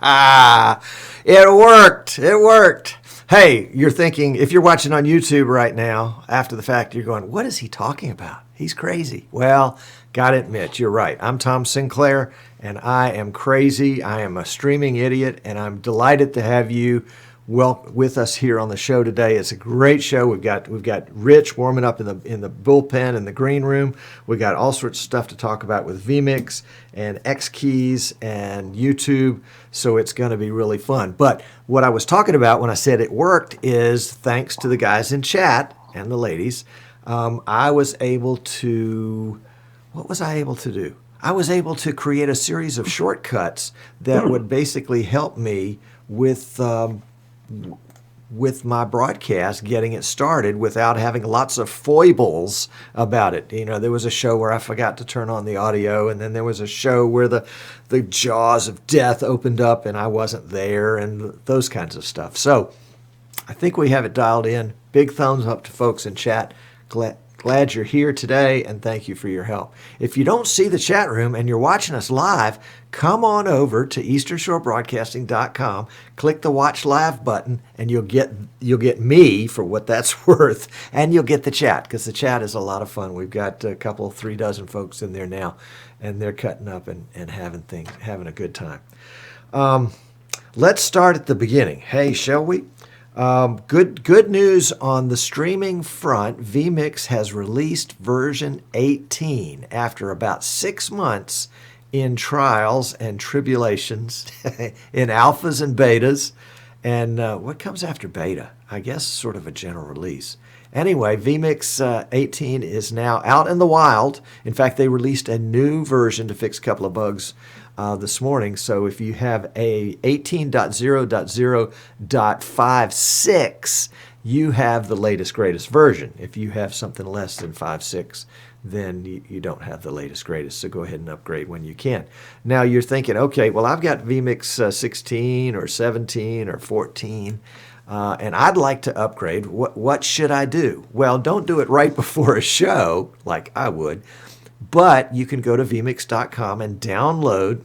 It worked. It worked. Hey, you're thinking, if you're watching on YouTube right now, after the fact, you're going, what is he talking about? He's crazy. Well, gotta admit, you're right. I'm Tom Sinclair, and I am crazy. I am a streaming idiot, and I'm delighted to have you with us here on the show today. It's a great show. We've got Rich warming up in the bullpen in the green room. We got all sorts of stuff to talk about with vMix and XKeys and YouTube. So it's going to be really fun. But what I was talking about when I said it worked is thanks to the guys in chat and the ladies. I was able to. What was I able to do? I was able to create a series of shortcuts that would basically help me with my broadcast, getting it started without having lots of foibles about it. You know, there was a show where I forgot to turn on the audio, and then there was a show where the jaws of death opened up and I wasn't there, and those kinds of stuff. So I think we have it dialed in. Big thumbs up to folks in chat. Glad you're here today, and thank you for your help. If you don't see the chat room and you're watching us live, come on over to easternshorebroadcasting.com, click the Watch Live button, and you'll get me for what that's worth, and you'll get the chat, because the chat is a lot of fun. We've got a couple, 3 dozen folks in there now, and they're cutting up and having a good time. Let's start at the beginning. Hey, shall we? Good news on the streaming front. vMix has released version 18 after about 6 months in trials and tribulations, in alphas and betas. And what comes after beta? I guess sort of a general release. Anyway, vMix 18 is now out in the wild. In fact, they released a new version to fix a couple of bugs this morning. So if you have a 18.0.0.56, you have the latest, greatest version. If you have something less than 5.6, then you don't have the latest, greatest. So go ahead and upgrade when you can. Now you're thinking, okay, well, I've got vMix 16 or 17 or 14. And I'd like to upgrade. What should I do? Well, don't do it right before a show like I would. But you can go to vmix.com and download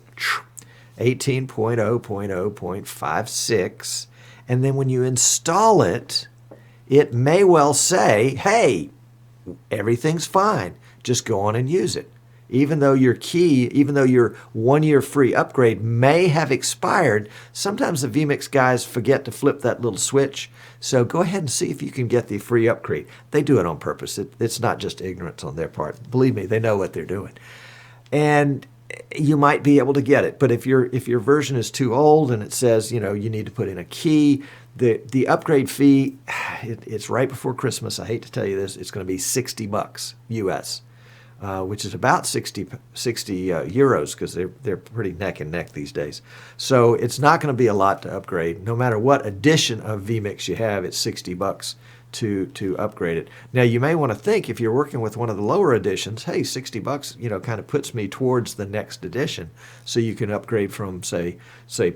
18.0.0.56. And then when you install it, it may well say, hey, everything's fine. Just go on and use it. Even though your 1-year free upgrade may have expired, sometimes the vMix guys forget to flip that little switch. So go ahead and see if you can get the free upgrade. They do it on purpose. It's not just ignorance on their part. Believe me, they know what they're doing. And you might be able to get it. But if your version is too old and it says, you need to put in a key, the upgrade fee, it's right before Christmas. I hate to tell you this, it's going to be $60 US. Which is about 60 euros, because they're pretty neck and neck these days. So it's not going to be a lot to upgrade. No matter what edition of vMix you have, it's $60 to upgrade it. Now you may want to think, if you're working with one of the lower editions, hey, $60 kind of puts me towards the next edition. So you can upgrade from say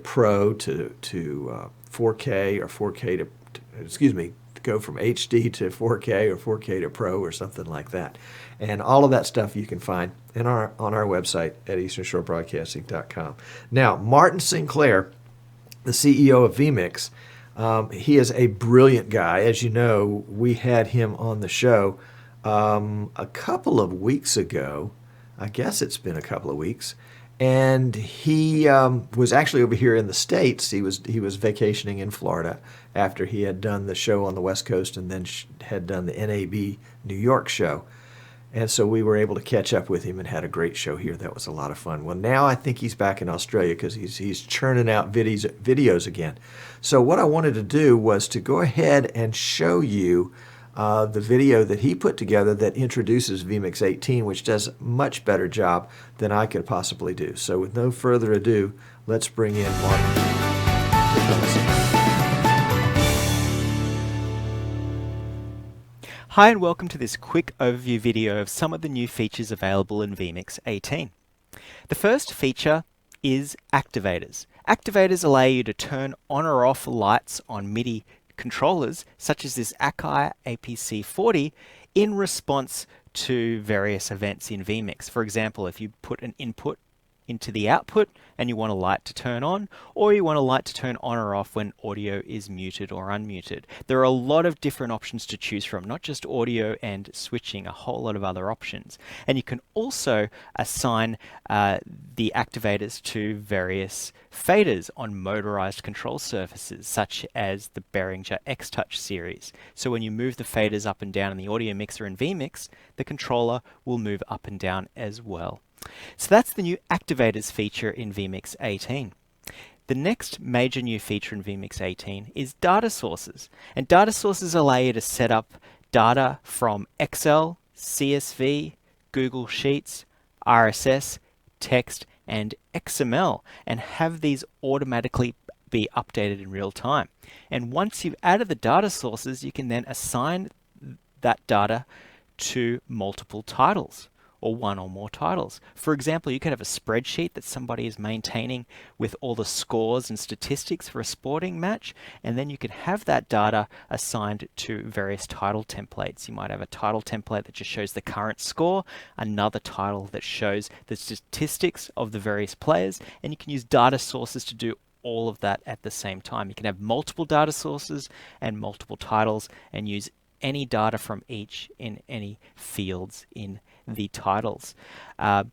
Pro to 4K, or 4K to go from HD to 4K, or 4K to Pro, or something like that. And all of that stuff you can find on our website at easternshorebroadcasting.com. Now, Martin Sinclair, the CEO of vMix, he is a brilliant guy. As you know, we had him on the show a couple of weeks ago. I guess it's been a couple of weeks. And he was actually over here in the States. He was vacationing in Florida after he had done the show on the West Coast, and then had done the NAB New York show. And so we were able to catch up with him and had a great show here. That was a lot of fun. Well, now I think he's back in Australia, because he's churning out videos again. So what I wanted to do was to go ahead and show you the video that he put together that introduces vMix 18, which does a much better job than I could possibly do. So with no further ado, let's bring in Martin. Hi and welcome to this quick overview video of some of the new features available in vMix 18. The first feature is activators. Activators allow you to turn on or off lights on MIDI controllers, such as this XKey APC40, in response to various events in vMix. For example, if you put an input into the output and you want a light to turn on, or you want a light to turn on or off when audio is muted or unmuted. There are a lot of different options to choose from, not just audio and switching, a whole lot of other options. And you can also assign the activators to various faders on motorized control surfaces, such as the Behringer X-Touch series. So when you move the faders up and down in the audio mixer in vMix, the controller will move up and down as well. So that's the new activators feature in vMix 18. The next major new feature in vMix 18 is data sources. And data sources allow you to set up data from Excel, CSV, Google Sheets, RSS, text, and XML, and have these automatically be updated in real time. And once you've added the data sources, you can then assign that data to multiple titles, or one or more titles. For example, you could have a spreadsheet that somebody is maintaining with all the scores and statistics for a sporting match, and then you could have that data assigned to various title templates. You might have a title template that just shows the current score, another title that shows the statistics of the various players, and you can use data sources to do all of that at the same time. You can have multiple data sources and multiple titles and use any data from each in any fields in the titles.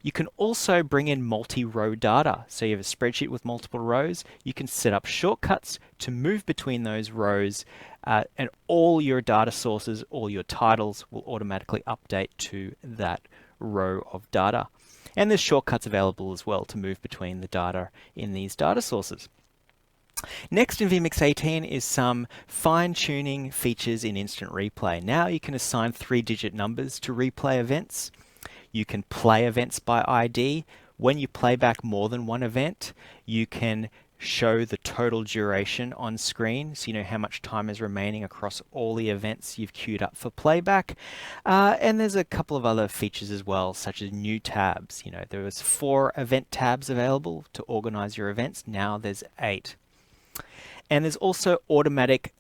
You can also bring in multi-row data. So you have a spreadsheet with multiple rows. You can set up shortcuts to move between those rows, and all your data sources, all your titles will automatically update to that row of data. And there's shortcuts available as well to move between the data in these data sources. Next in vMix 18 is some fine-tuning features in Instant Replay. Now you can assign 3-digit numbers to replay events. You can play events by ID. When you play back more than one event, you can show the total duration on screen, so you know how much time is remaining across all the events you've queued up for playback. And there's a couple of other features as well, such as new tabs. You know, there was 4 event tabs available to organize your events. Now there's 8. And there's also automatic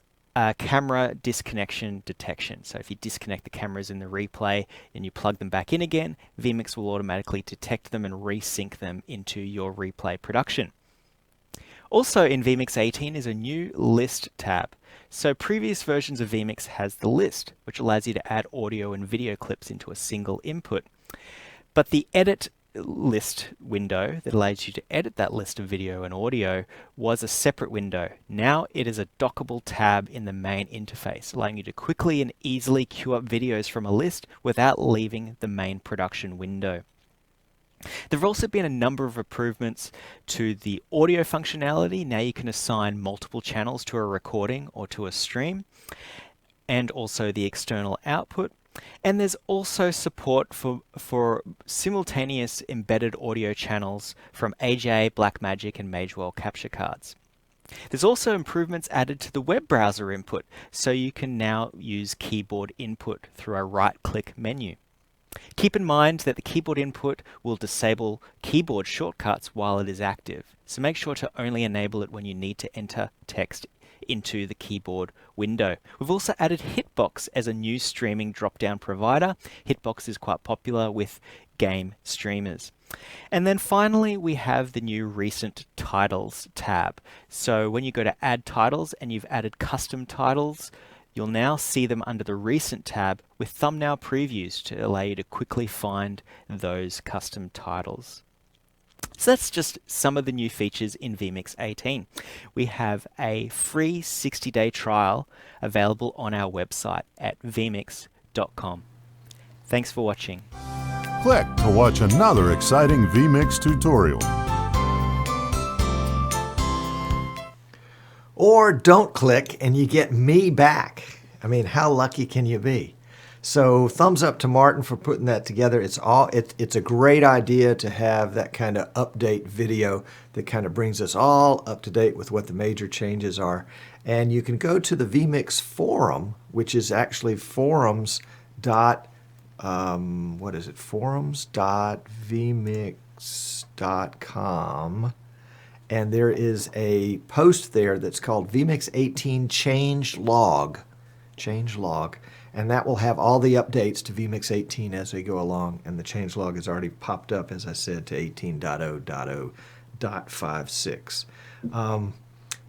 camera disconnection detection. So if you disconnect the cameras in the replay and you plug them back in again, vMix will automatically detect them and resync them into your replay production. Also in vMix 18 is a new list tab. So previous versions of vMix has the list, which allows you to add audio and video clips into a single input. But the edit list window that allows you to edit that list of video and audio was a separate window. Now it is a dockable tab in the main interface, allowing you to quickly and easily queue up videos from a list without leaving the main production window. There have also been a number of improvements to the audio functionality. Now you can assign multiple channels to a recording or to a stream, and also the external output. And there's also support for simultaneous embedded audio channels from AJ, Blackmagic, and Magewell capture cards. There's also improvements added to the web browser input, so you can now use keyboard input through a right-click menu. Keep in mind that the keyboard input will disable keyboard shortcuts while it is active, so make sure to only enable it when you need to enter text into the keyboard window. We've also added Hitbox as a new streaming drop-down provider. Hitbox is quite popular with game streamers. And then finally, we have the new Recent Titles tab. So when you go to Add Titles and you've added custom titles, you'll now see them under the Recent tab with thumbnail previews to allow you to quickly find those custom titles. So that's just some of the new features in vMix 18. We have a free 60-day trial available on our website at vmix.com. Thanks for watching. Click to watch another exciting vMix tutorial. Or don't click and you get me back. I mean, how lucky can you be? So thumbs up to Martin for putting that together. It's a great idea to have that kind of update video that kind of brings us all up to date with what the major changes are. And you can go to the vMix forum, which is actually forums.vmix.com. And there is a post there that's called vMix 18 Change Log. change log, and that will have all the updates to vMix 18 as they go along. And the change log has already popped up, as I said, to 18.0.0.56.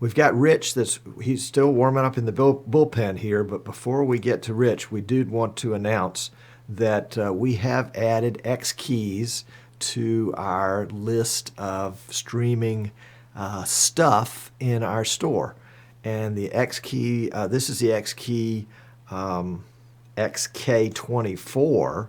We've got Rich. He's still warming up in the bullpen here, but before we get to Rich, we did want to announce that we have added XKeys to our list of streaming stuff in our store. And the XKey, this is the XKey XK24,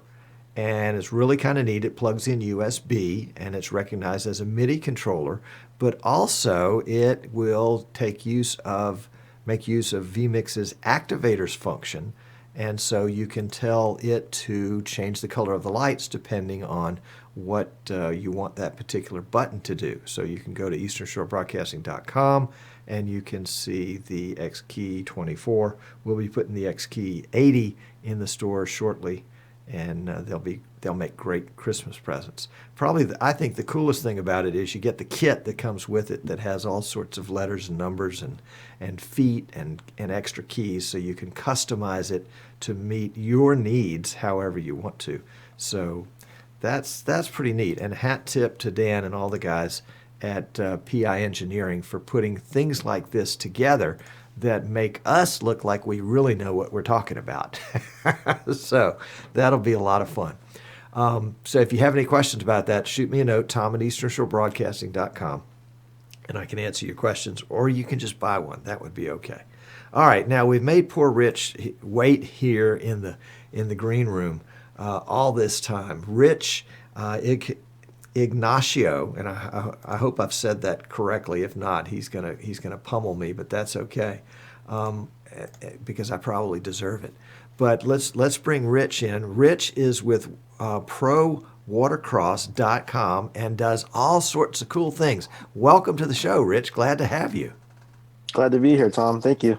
and it's really kind of neat. It plugs in USB, and it's recognized as a MIDI controller, but also it will make use of vMix's activators function, and so you can tell it to change the color of the lights depending on what you want that particular button to do. So you can go to easternshorebroadcasting.com and you can see the XKey 24. We'll be putting the XKey 80 in the store shortly, and they'll make great Christmas presents. Probably, I think the coolest thing about it is you get the kit that comes with it that has all sorts of letters and numbers and feet and extra keys, so you can customize it to meet your needs however you want to. So that's pretty neat. And hat tip to Dan and all the guys at PI Engineering for putting things like this together that make us look like we really know what we're talking about. So that'll be a lot of fun. So if you have any questions about that, shoot me a note, tom@easternshorebroadcasting.com, and I can answer your questions, or you can just buy one. That would be okay. All right, now we've made poor Rich wait here in the green room all this time. Rich Ignacio, and I hope I've said that correctly. If not, he's gonna pummel me, but that's okay, because I probably deserve it. But let's bring Rich in. Rich is with ProWatercross.com and does all sorts of cool things. Welcome to the show, Rich. Glad to have you. Glad to be here, Tom. Thank you.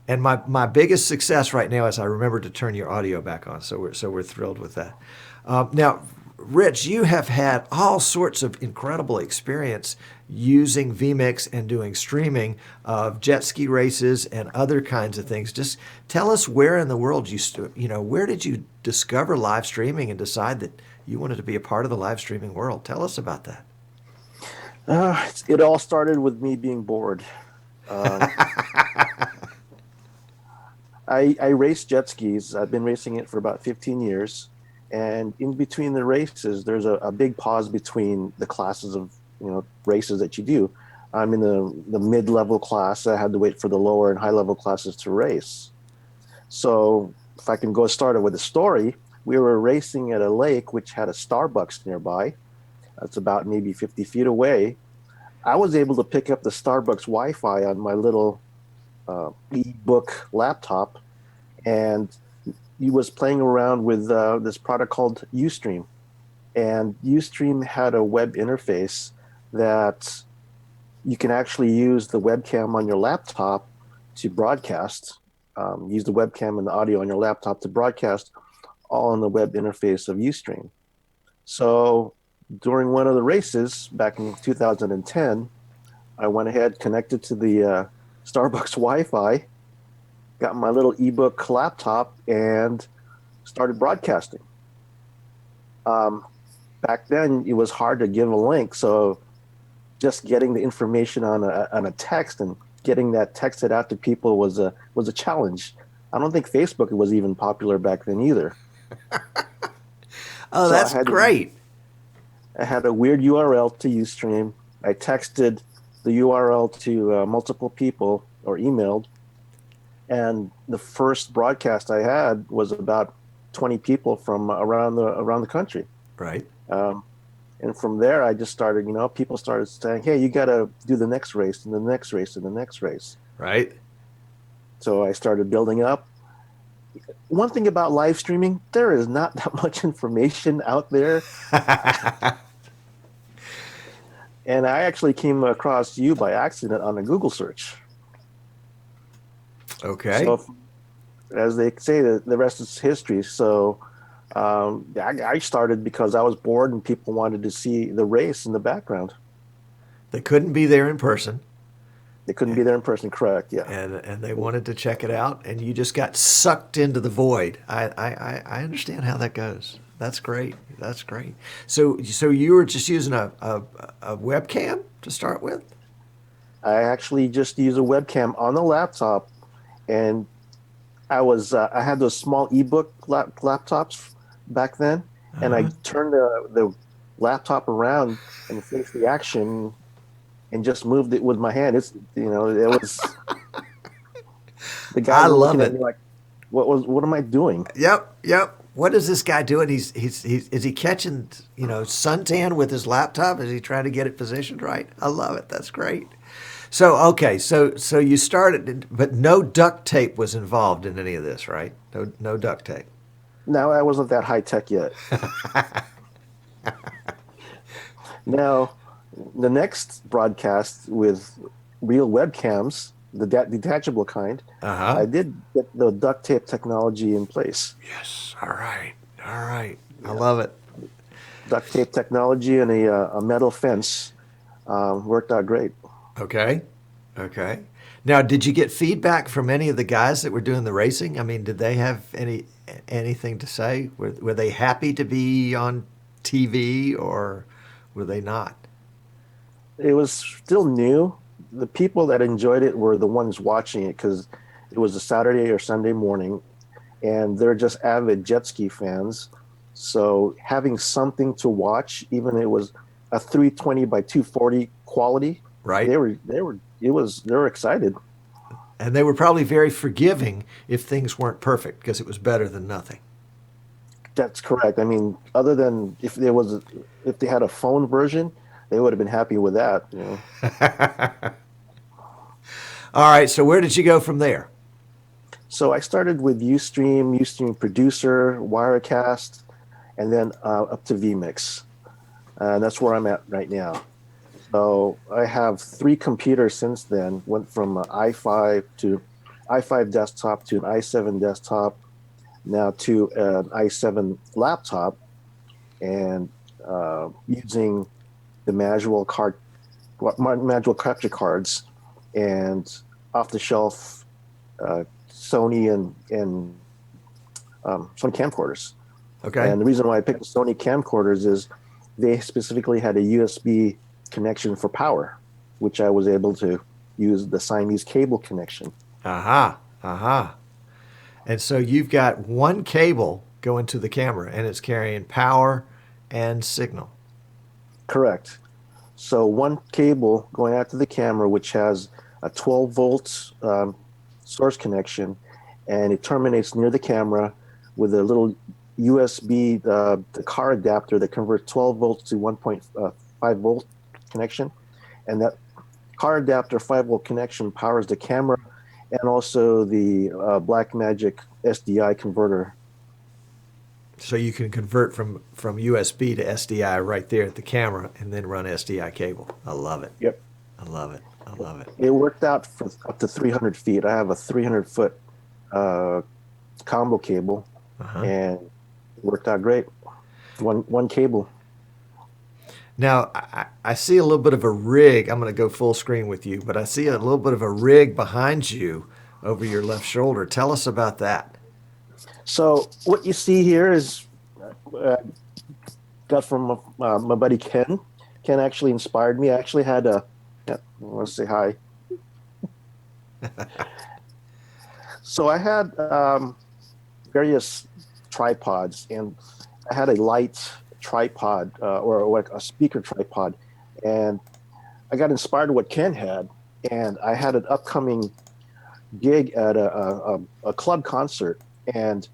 And my biggest success right now is I remembered to turn your audio back on, so we're thrilled with that. Now, Rich, you have had all sorts of incredible experience using vMix and doing streaming of jet ski races and other kinds of things. Just tell us where in the world where did you discover live streaming and decide that you wanted to be a part of the live streaming world? Tell us about that. It all started with me being bored. I race jet skis. I've been racing it for about 15 years. And in between the races, there's a big pause between the classes of races that you do. I'm in the mid-level class. I had to wait for the lower and high-level classes to race. So if I can go start with a story, we were racing at a lake which had a Starbucks nearby. That's about maybe 50 feet away. I was able to pick up the Starbucks Wi-Fi on my little e-book laptop, and he was playing around with this product called Ustream. And Ustream had a web interface that you can actually use the webcam on your laptop to broadcast, use the webcam and the audio on your laptop to broadcast all on the web interface of Ustream. So during one of the races back in 2010, I went ahead, connected to the Starbucks Wi-Fi, got my little ebook laptop, and started broadcasting. Back then, it was hard to give a link, so just getting the information on a text and getting that texted out to people was a challenge. I don't think Facebook was even popular back then either. Oh, so that's great. I had a weird URL to Ustream. I texted the URL to multiple people or emailed. And the first broadcast I had was about 20 people from around the country. Right. And from there, I just started, people started saying, hey, you got to do the next race and the next race and the next race. Right. So I started building up. One thing about live streaming, there is not that much information out there. And I actually came across you by accident on a Google search. Okay. So, as they say, the rest is history. So I started because I was bored and people wanted to see the race in the background. They couldn't be there in person. They couldn't be there in person, correct? Yeah. And they wanted to check it out, and you just got sucked into the void. I understand how that goes. That's great. That's great. So you were just using a webcam to start with? I actually just use a webcam on the laptop, and I had those small ebook laptops back then, and I turned the laptop around and faced the action and just moved it with my hand. It was the guys I were love looking at it. me like, what am I doing? Yep. What is this guy doing? He's is he catching, suntan with his laptop? Is he trying to get it positioned right? I love it. That's great. So okay, so you started, but no duct tape was involved in any of this, right? No duct tape. Now I wasn't that high tech yet. Now, the next broadcast with real webcams, the detachable kind, I did get the duct tape technology in place. Yes. All right. I love it. Duct tape technology and a metal fence worked out great. Okay. Now, did you get feedback from any of the guys that were doing the racing? I mean, did they have anything to say? Were they happy to be on TV, or were they not? It was still new. The people that enjoyed it were the ones watching it because it was a Saturday or Sunday morning, and they're just avid jet ski fans. So having something to watch, even it was a 320 by 240 quality, Right. they were excited. And they were probably very forgiving if things weren't perfect, because it was better than nothing. That's correct. I mean, other than if they had a phone version, they would have been happy with that. All right. So where did you go from there? So I started with Ustream Producer, Wirecast, and then up to vMix. And that's where I'm at right now. So I have 3 computers since then. Went from an i5 desktop to an i7 desktop, now to an i7 laptop, and using the manual capture cards and off-the-shelf Sony and Sony camcorders. Okay. And the reason why I picked the Sony camcorders is they specifically had a USB connection for power, which I was able to use the Siamese cable connection. And so you've got one cable going to the camera, and it's carrying power and signal. Correct. So one cable going out to the camera, which has a 12 volt source connection, and it terminates near the camera with a little USB, the car adapter that converts 12 volts to 1.5 volt connection. And that car adapter 5 volt connection powers the camera and also the Blackmagic SDI converter. So you can convert from USB to SDI right there at the camera, and then run SDI cable. I love it. Yep. I love it. It worked out for up to 300 feet. I have a 300-foot combo cable, and it worked out great. One cable. Now, I see a little bit of a rig. I'm going to go full screen with you, but I see a little bit of a rig behind you over your left shoulder. Tell us about that. So what you see here is got from my buddy Ken. Ken actually inspired me. I actually had I want to say hi. So I had various tripods, and I had a light tripod or like a speaker tripod, and I got inspired with what Ken had, and I had an upcoming gig at a club concert, and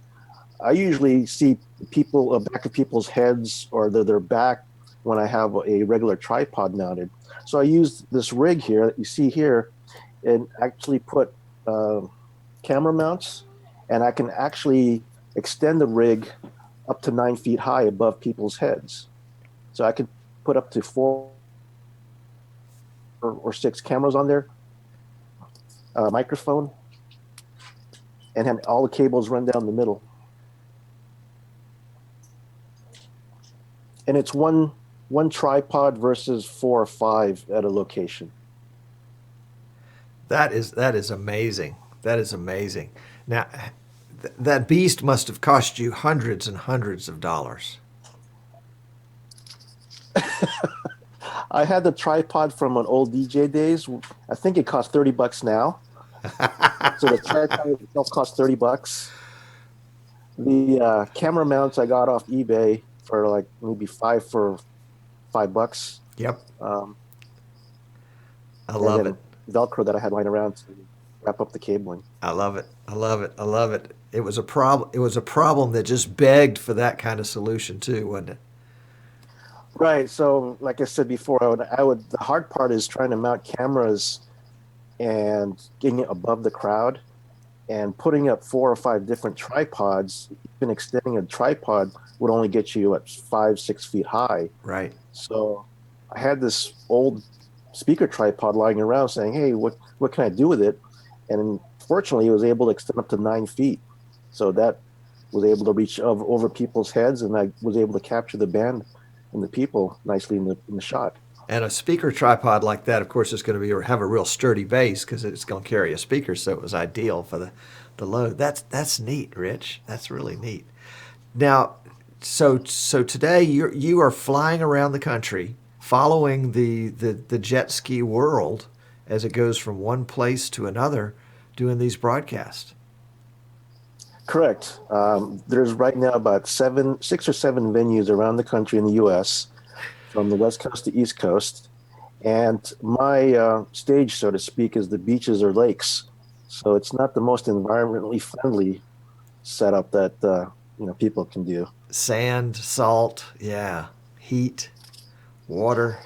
I usually see people back of people's heads or their back when I have a regular tripod mounted. So I used this rig here that you see here, and actually put camera mounts, and I can actually extend the rig up to 9 feet high above people's heads. So I could put up to 4 or 6 cameras on there, microphone, and have all the cables run down the middle. And it's one tripod versus 4 or 5 at a location. That is amazing. That is amazing. Now, that beast must have cost you hundreds and hundreds of dollars. I had the tripod from an old DJ days. I think it cost $30 now. So the tripod itself cost $30. The camera mounts I got off eBay for like maybe $5. Yep. Um, I love it. Velcro that I had lying around to wrap up the cabling. I love it. I love it. I love it. It was a problem. It was a problem that just begged for that kind of solution too, wasn't it? Right. So, like I said before, the hard part is trying to mount cameras and getting it above the crowd, and putting up 4 or 5 different tripods. Even extending a tripod would only get you at 5-6 feet high. Right. So, I had this old speaker tripod lying around, saying, "Hey, what can I do with it?" And fortunately, it was able to extend up to 9 feet. So that was able to reach over people's heads, and I was able to capture the band and the people nicely in the shot. And a speaker tripod like that, of course, is going to have a real sturdy base because it's going to carry a speaker. So it was ideal for the load. That's neat, Rich. That's really neat. Now, so today you are flying around the country, following the jet ski world as it goes from one place to another, doing these broadcasts. Correct. There's right now about 6 or 7 venues around the country in the U.S., from the West Coast to East Coast. And my stage, so to speak, is the beaches or lakes. So it's not the most environmentally friendly setup that people can do. Sand, salt, yeah, heat, water.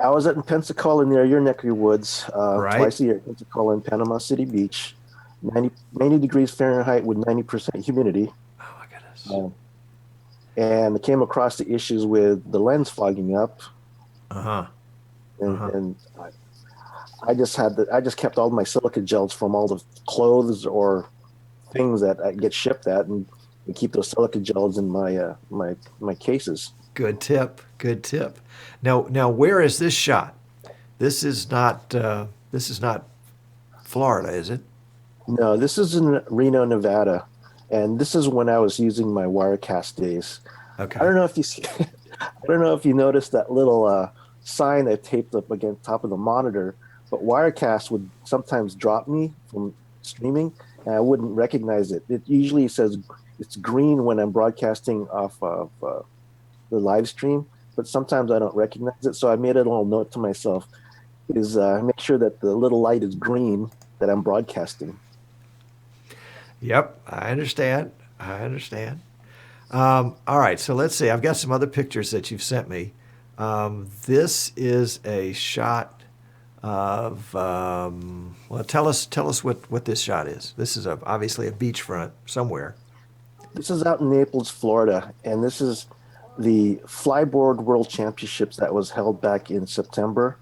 I was in Pensacola near your neck of your woods Right. twice a year, Pensacola and Panama City Beach. 90 degrees Fahrenheit with 90% humidity. Oh my goodness. And I came across the issues with the lens fogging up. And I just kept all my silica gels from all the clothes or things that I get shipped at, and keep those silica gels in my my cases. Good tip. Good tip. Now, where is this shot? This is not Florida, is it? No, this is in Reno, Nevada, and this is when I was using my Wirecast days. Okay. I don't know if you see, I don't know if you noticed that little sign I taped up against top of the monitor, but Wirecast would sometimes drop me from streaming, and I wouldn't recognize it. It usually says it's green when I'm broadcasting off of the live stream, but sometimes I don't recognize it. So I made a little note to myself: is make sure that the little light is green that I'm broadcasting. Yep, I understand. All right, so let's see. I've got some other pictures that you've sent me. This is a shot of, well, tell us what this shot is. This is obviously a beachfront somewhere. This is out in Naples, Florida, and this is the Flyboard World Championships that was held back in September.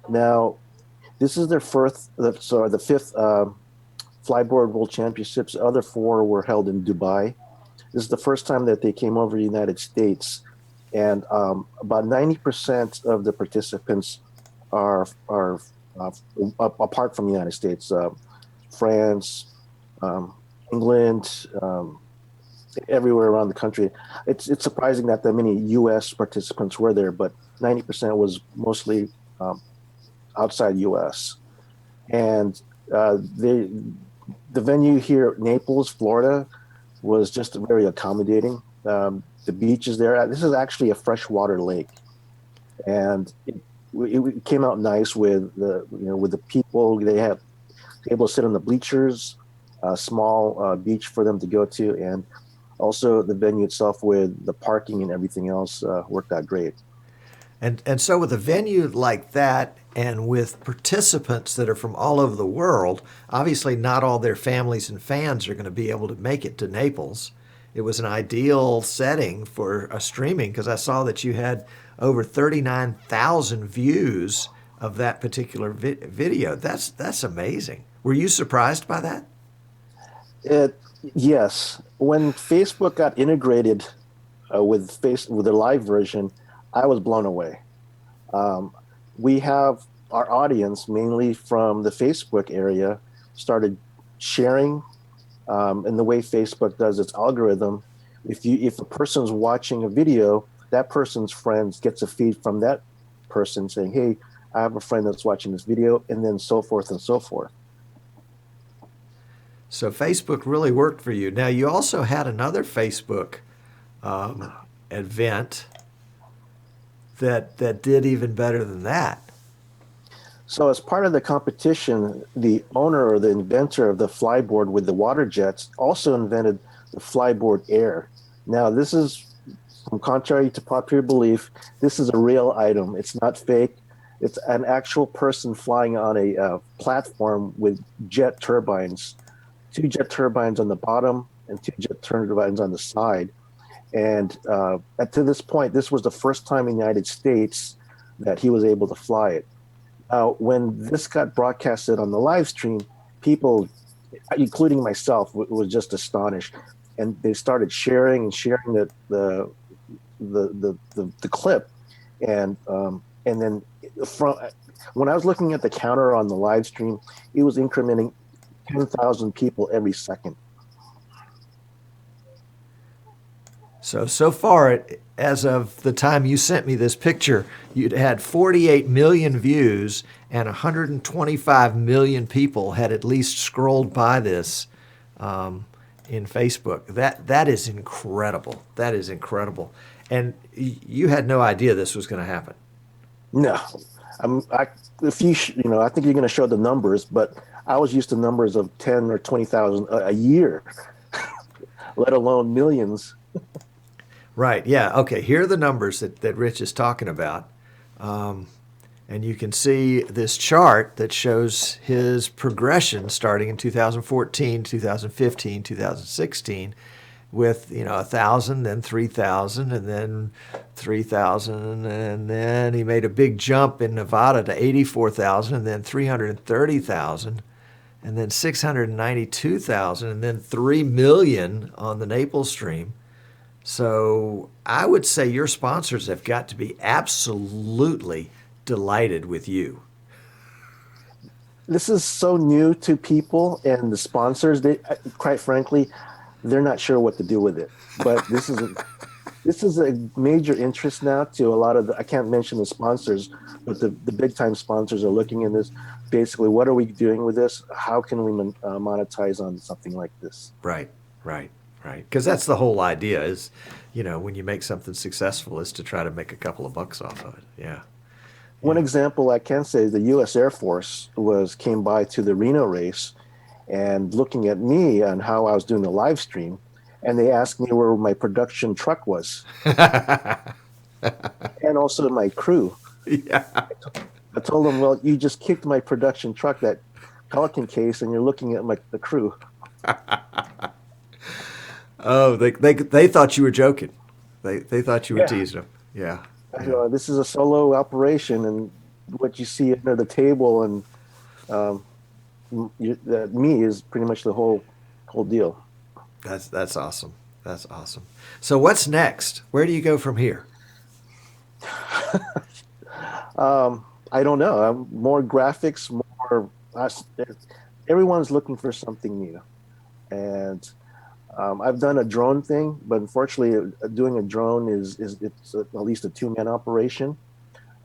Now, this is the fifth Flyboard World Championships. The other 4 were held in Dubai. This is the first time that they came over to the United States, and about 90% of the participants are apart from the United States. France, England, everywhere around the country. It's surprising that many U.S. participants were there, but 90% was mostly outside U.S. And the venue here at Naples, Florida, was just very accommodating. The beach is there. This is actually a freshwater lake, and it came out nice with the people. They have able to sit on the bleachers, a small beach for them to go to, and also the venue itself with the parking and everything else worked out great. And so with a venue like that, and with participants that are from all over the world, obviously not all their families and fans are going to be able to make it to Naples. It was an ideal setting for a streaming, because I saw that you had over 39,000 views of that particular video. That's amazing. Were you surprised by that? Yes. When Facebook got integrated with the live version, I was blown away. We have our audience, mainly from the Facebook area, started sharing. And the way Facebook does its algorithm, if a person's watching a video, that person's friends gets a feed from that person saying, "Hey, I have a friend that's watching this video," and then so forth and so forth. So Facebook really worked for you. Now, you also had another Facebook um, event that did even better than that. So, as part of the competition, the owner or the inventor of the flyboard with the water jets also invented the Flyboard Air. Now, this is, contrary to popular belief, this is a real item. It's not fake. It's an actual person flying on a platform with jet turbines, two jet turbines on the bottom and two jet turbines on the side. And to this point, this was the first time in the United States that he was able to fly it. Now, when this got broadcasted on the live stream, people, including myself, was just astonished, and they started sharing the clip, and then from when I was looking at the counter on the live stream, it was incrementing 10,000 people every second. So far, as of the time you sent me this picture, you'd had 48 million views and 125 million people had at least scrolled by this in Facebook. That is incredible. That is incredible. And you had no idea this was going to happen. No, I think you're going to show the numbers, but I was used to numbers of 10 or 20,000 a year, let alone millions. Right. Yeah. Okay. Here are the numbers that Rich is talking about. And you can see this chart that shows his progression starting in 2014, 2015, 2016 with, 1,000, then 3,000, and then 3,000. And then he made a big jump in Nevada to 84,000, and then 330,000, and then 692,000, and then 3 million on the Naples stream. So I would say your sponsors have got to be absolutely delighted with you. This is so new to people, and the sponsors, quite frankly, they're not sure what to do with it. But this is a major interest now to a lot of I can't mention the sponsors, but the big time sponsors are looking at this. Basically, what are we doing with this? How can we monetize on something like this? Right. Because that's the whole idea is, when you make something successful is to try to make a couple of bucks off of it. Yeah. One example I can say is the U.S. Air Force came by to the Reno race and looking at me and how I was doing the live stream, and they asked me where my production truck was, and also my crew. Yeah. I told them, well, you just kicked my production truck, that Pelican case, and you're looking at the crew. Oh, they thought you were joking. They thought you were teasing them. Yeah. This is a solo operation, and what you see under the table and me is pretty much the whole deal. That's awesome. That's awesome. So what's next? Where do you go from here? I don't know. More graphics, more. Everyone's looking for something new, and I've done a drone thing, but unfortunately, doing a drone it's at least a 2-man operation.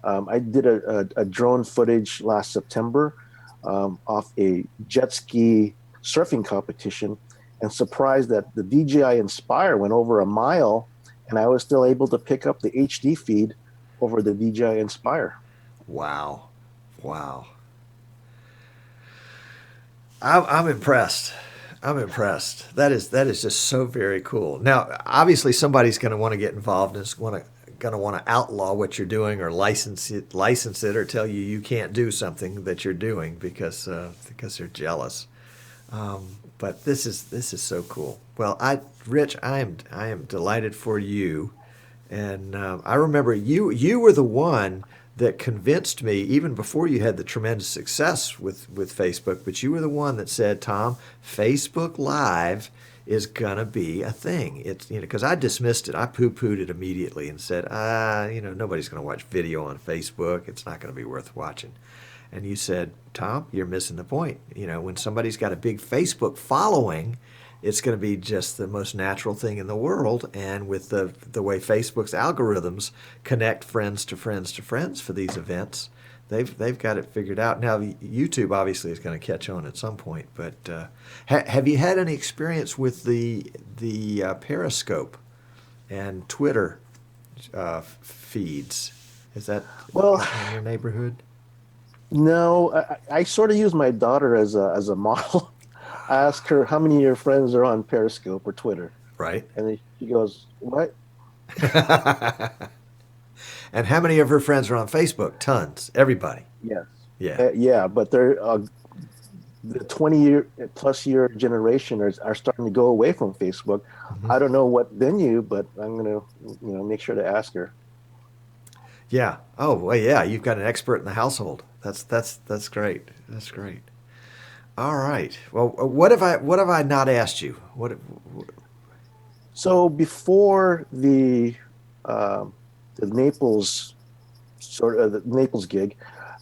I did a drone footage last September off a jet ski surfing competition, and surprised that the DJI Inspire went over a mile, and I was still able to pick up the HD feed over the DJI Inspire. Wow. I'm impressed. That is just so very cool. Now, obviously, somebody's going to want to get involved and is going to want to outlaw what you're doing or license it, or tell you can't do something that you're doing because they're jealous. But this is so cool. Well, Rich, I am delighted for you, and I remember you were the one that convinced me, even before you had the tremendous success with Facebook, but you were the one that said, Tom, Facebook Live is going to be a thing. It's, because I dismissed it. I poo-pooed it immediately and said, nobody's going to watch video on Facebook. It's not going to be worth watching. And you said, Tom, you're missing the point. You know, when somebody's got a big Facebook following, it's going to be just the most natural thing in the world. And with the way Facebook's algorithms connect friends to friends to friends for these events, they've got it figured out. Now, YouTube obviously is going to catch on at some point. But have you had any experience with the Periscope and Twitter feeds? Is that Well, in your neighborhood? No, I sort of use my daughter as a model. I ask her how many of your friends are on Periscope or Twitter, Right. and then she goes, "What?" And how many of her friends are on Facebook? Tons. Everybody. Yes. Yeah. Yeah, but they're the 20-year plus year generation are starting to go away from Facebook. I don't know what venue, but I'm gonna make sure to ask her. Yeah. Oh, well, yeah. You've got an expert in the household. That's great. That's great. All right. Well, what have I not asked you? So before the Naples the Naples gig,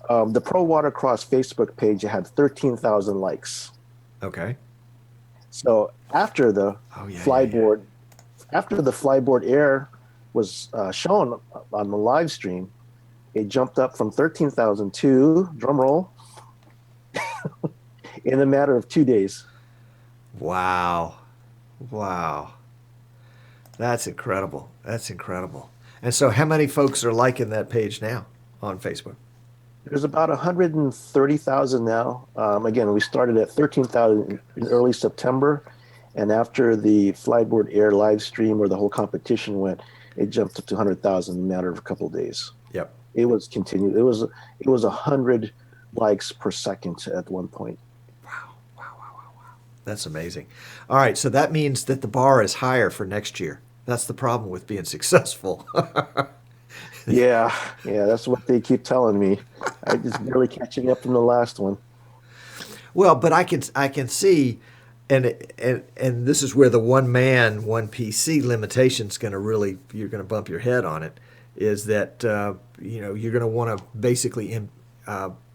the Pro Watercross Facebook page had 13,000 likes. Okay. So after the Flyboard, after the Flyboard Air was shown on the live stream, it jumped up from 13,000 to, drum roll, in a matter of 2 days. Wow. Wow. That's incredible. That's incredible. And so how many folks are liking that page now on Facebook? There's about 130,000 now. Again, we started at 13,000 in early September, and after the Flyboard Air live stream where the whole competition went, it jumped up to 100,000 in a matter of a couple of days. Yep. It was continued. It was 100 likes per second at one point. That's amazing. All right, so that means that the bar is higher for next year. That's the problem with being successful. Yeah, that's what they keep telling me. I just barely catching up from the last one. Well, but I can see, and this is where the one man, one PC limitation is going to really, you're going to bump your head on it, is that you're going to want to basically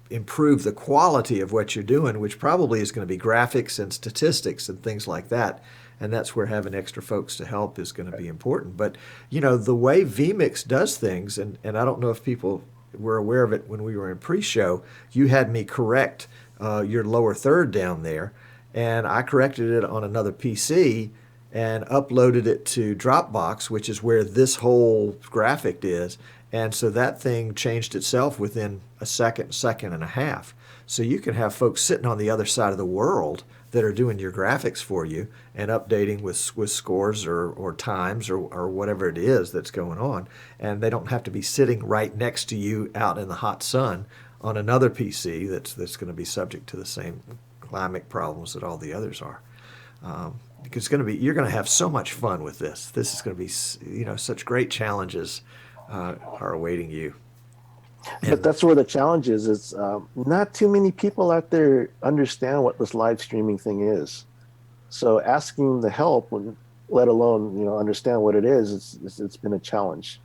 improve the quality of what you're doing, which probably is going to be graphics and statistics and things like that. And that's where having extra folks to help is going to be important. But, the way vMix does things, and I don't know if people were aware of it when we were in pre-show, you had me correct your lower third down there, and I corrected it on another PC and uploaded it to Dropbox, which is where this whole graphic is. And so that thing changed itself within a second and a half. So you can have folks sitting on the other side of the world that are doing your graphics for you and updating with scores or times or whatever it is that's going on. And they don't have to be sitting right next to you out in the hot sun on another PC that's going to be subject to the same climate problems that all the others are. Because you're going to have so much fun with this. This is going to be, such great challenges are awaiting you. But that's where the challenge is. It's not too many people out there understand what this live streaming thing is. So asking the help, let alone understand what it is, it's been a challenge.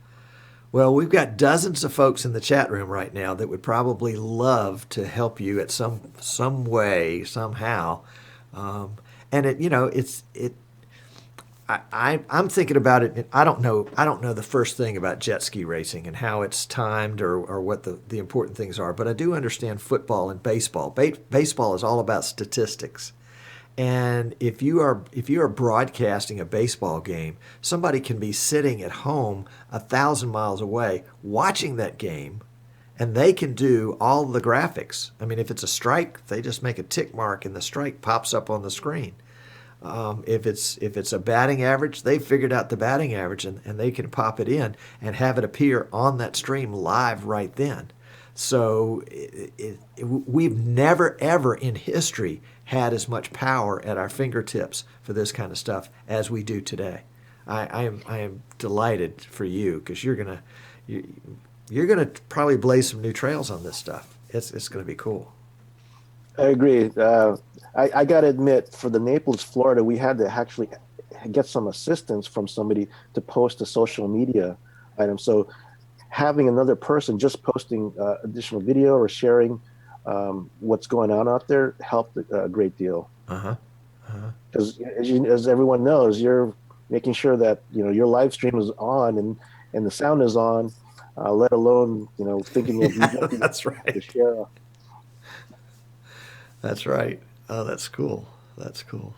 Well, we've got dozens of folks in the chat room right now that would probably love to help you at some way, somehow. And I'm thinking about it. I don't know the first thing about jet ski racing and how it's timed or what the important things are, but I do understand football and baseball. Baseball is all about statistics. And if you are broadcasting a baseball game, somebody can be sitting at home 1,000 miles away watching that game, and they can do all the graphics. I mean, if it's a strike, they just make a tick mark and the strike pops up on the screen. If it's a batting average, they've figured out the batting average and they can pop it in and have it appear on that stream live right then. So we've never, ever in history had as much power at our fingertips for this kind of stuff as we do today. I am delighted for you because you're gonna probably blaze some new trails on this stuff. It's gonna be cool. I agree. I got to admit, for the Naples, Florida, we had to actually get some assistance from somebody to post a social media item. So having another person just posting additional video or sharing what's going on out there helped a great deal. Uh-huh. Because as everyone knows, you're making sure that your live stream is on and the sound is on, let alone thinking of Yeah, making that's to right. share. That's right. Oh, that's cool. That's cool.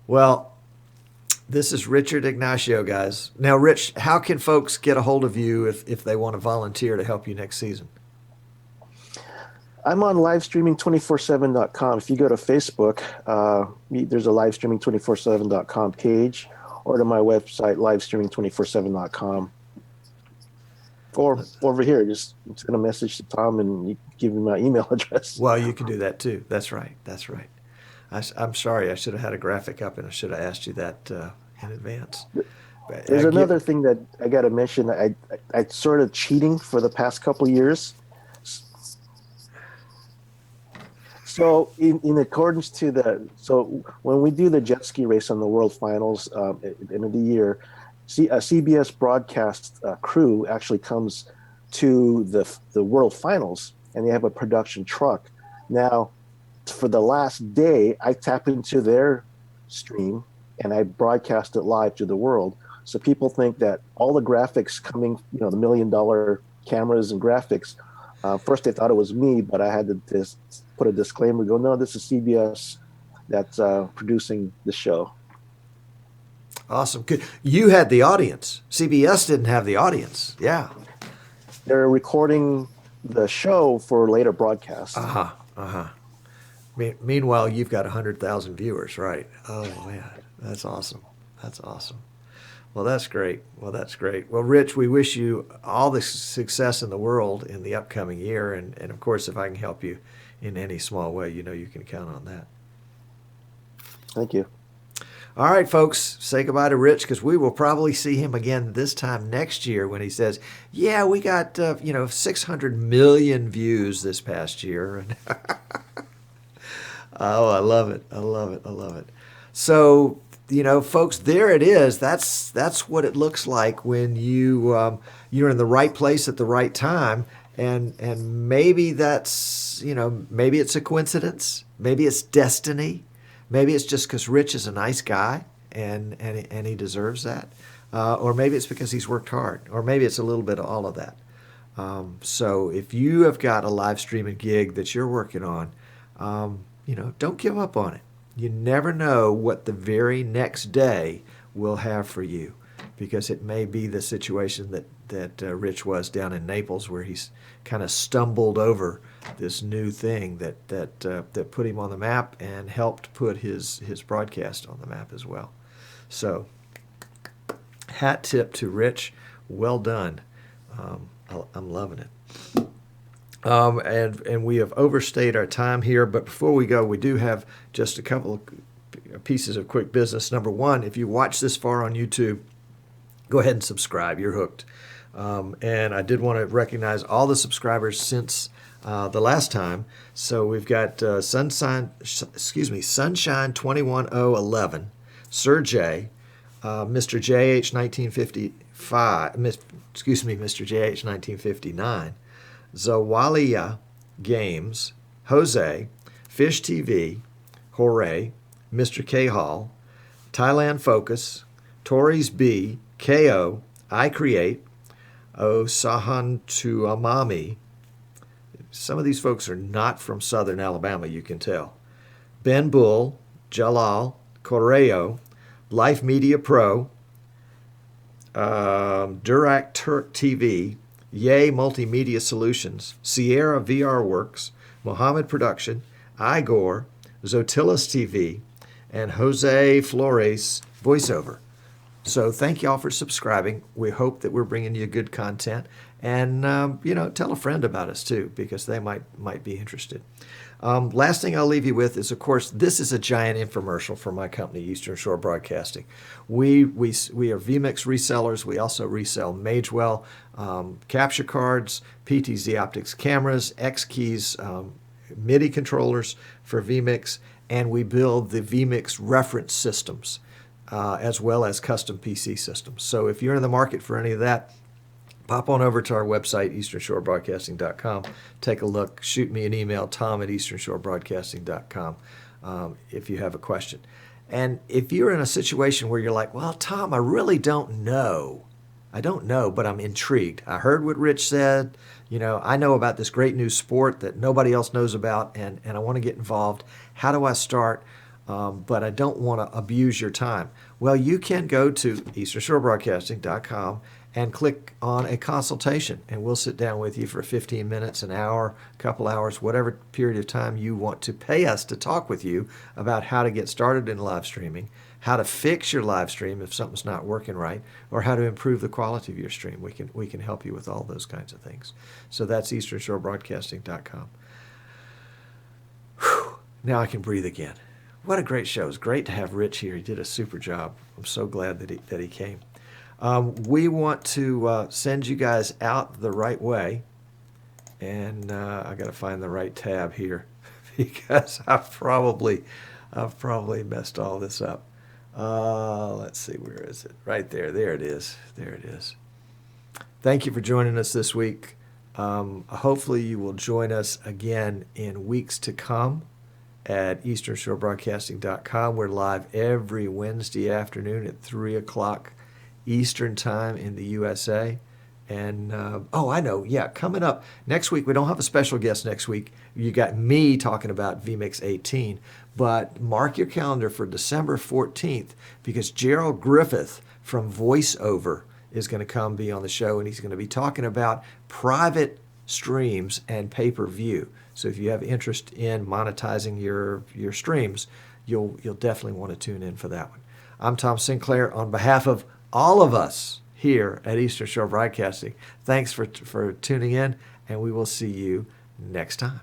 Well, this is Richard Ignacio, guys. Now, Rich, how can folks get a hold of you if they want to volunteer to help you next season? I'm on livestreaming247.com. If you go to Facebook, there's a livestreaming247.com page, or to my website, livestreaming247.com. Or over here, just send a message to Tom and you give me my email address. Well, you can do that too. That's right. That's right. I'm sorry. I should have had a graphic up and I should have asked you that in advance. But, There's another thing that I got to mention. I sort of cheating for the past couple of years. So in accordance to so when we do the jet ski race on the World Finals at the end of the year, a CBS broadcast crew actually comes to the World Finals, and they have a production truck. Now, for the last day, I tap into their stream and I broadcast it live to the world. So people think that all the graphics coming, the $1 million cameras and graphics. First, they thought it was me, but I had to put a disclaimer. Go, no, this is CBS that's producing the show. Awesome. Good. You had the audience. CBS didn't have the audience. Yeah. They're recording the show for later broadcasts. Uh-huh. Uh-huh. Meanwhile, you've got 100,000 viewers, right? Oh, man. That's awesome. That's awesome. Well, that's great. Well, Rich, we wish you all the success in the world in the upcoming year. And of course, if I can help you in any small way, you can count on that. Thank you. All right, folks, say goodbye to Rich because we will probably see him again this time next year when he says, yeah, we got, 600 million views this past year. Oh, I love it. I love it. I love it. So, folks, there it is. That's what it looks like when you're in the right place at the right time. And maybe that's, maybe it's a coincidence. Maybe it's destiny. Maybe it's just because Rich is a nice guy and he deserves that. Or maybe it's because he's worked hard. Or maybe it's a little bit of all of that. So if you have got a live streaming gig that you're working on, don't give up on it. You never know what the very next day will have for you, because it may be the situation that Rich was down in Naples, where he's kind of stumbled over this new thing that put him on the map and helped put his broadcast on the map as well. So, hat tip to Rich. Well done. I'm loving it. And we have overstayed our time here, but before we go, we do have just a couple of pieces of quick business. Number one, if you watch this far on YouTube, go ahead and subscribe. You're hooked. And I did want to recognize all the subscribers since the last time. So we've got Sunshine 21011, Sir J, Mr. JH 1955, Mr. JH 1959. Zawalia Games, Jose, Fish TV, Jorge, Mr. K Hall, Thailand Focus, Tories B, KO, I Create, Osahan Tuamami. Some of these folks are not from Southern Alabama, you can tell. Ben Bull, Jalal, Correo, Life Media Pro, Durac Turk TV, Yay Multimedia Solutions, Sierra VR Works, Mohammed Production, Igor, Zotilis TV, and Jose Flores Voiceover. So thank y'all for subscribing. We hope that we're bringing you good content. And, tell a friend about us too, because they might be interested. Last thing I'll leave you with is, of course, this is a giant infomercial for my company, Eastern Shore Broadcasting. We are vMix resellers. We also resell Magewell capture cards, PTZ Optics cameras, XKey's MIDI controllers for vMix, and we build the vMix reference systems as well as custom PC systems. So if you're in the market for any of that, hop on over to our website, easternshorebroadcasting.com. Take a look. Shoot me an email, tom@easternshorebroadcasting.com, if you have a question. And if you're in a situation where you're like, well, Tom, I really don't know. I don't know, but I'm intrigued. I heard what Rich said. I know about this great new sport that nobody else knows about, and I want to get involved. How do I start? But I don't want to abuse your time. Well, you can go to easternshorebroadcasting.com and click on a consultation, and we'll sit down with you for 15 minutes, an hour, a couple hours, whatever period of time you want to pay us to talk with you about how to get started in live streaming, how to fix your live stream if something's not working right, or how to improve the quality of your stream. We can help you with all those kinds of things. So that's easternshorebroadcasting.com. Whew, now I can breathe again. What a great show. It's great to have Rich here. He did a super job. I'm so glad that he came. We want to send you guys out the right way, and I got to find the right tab here because I've probably messed all this up. Let's see, where is it? Right there. There it is. There it is. Thank you for joining us this week. Hopefully you will join us again in weeks to come at easternshorebroadcasting.com. We're live every Wednesday afternoon at 3 o'clock Eastern Time in the USA. And, I know, yeah, coming up next week, we don't have a special guest next week. You got me talking about vMix 18, but mark your calendar for December 14th because Gerald Griffith from VoiceOver is going to come be on the show, and he's going to be talking about private streams and pay-per-view. So if you have interest in monetizing your streams, you'll definitely want to tune in for that one. I'm Tom Sinclair on behalf of all of us here at Eastern Shore Broadcasting. Thanks for tuning in, and we will see you next time.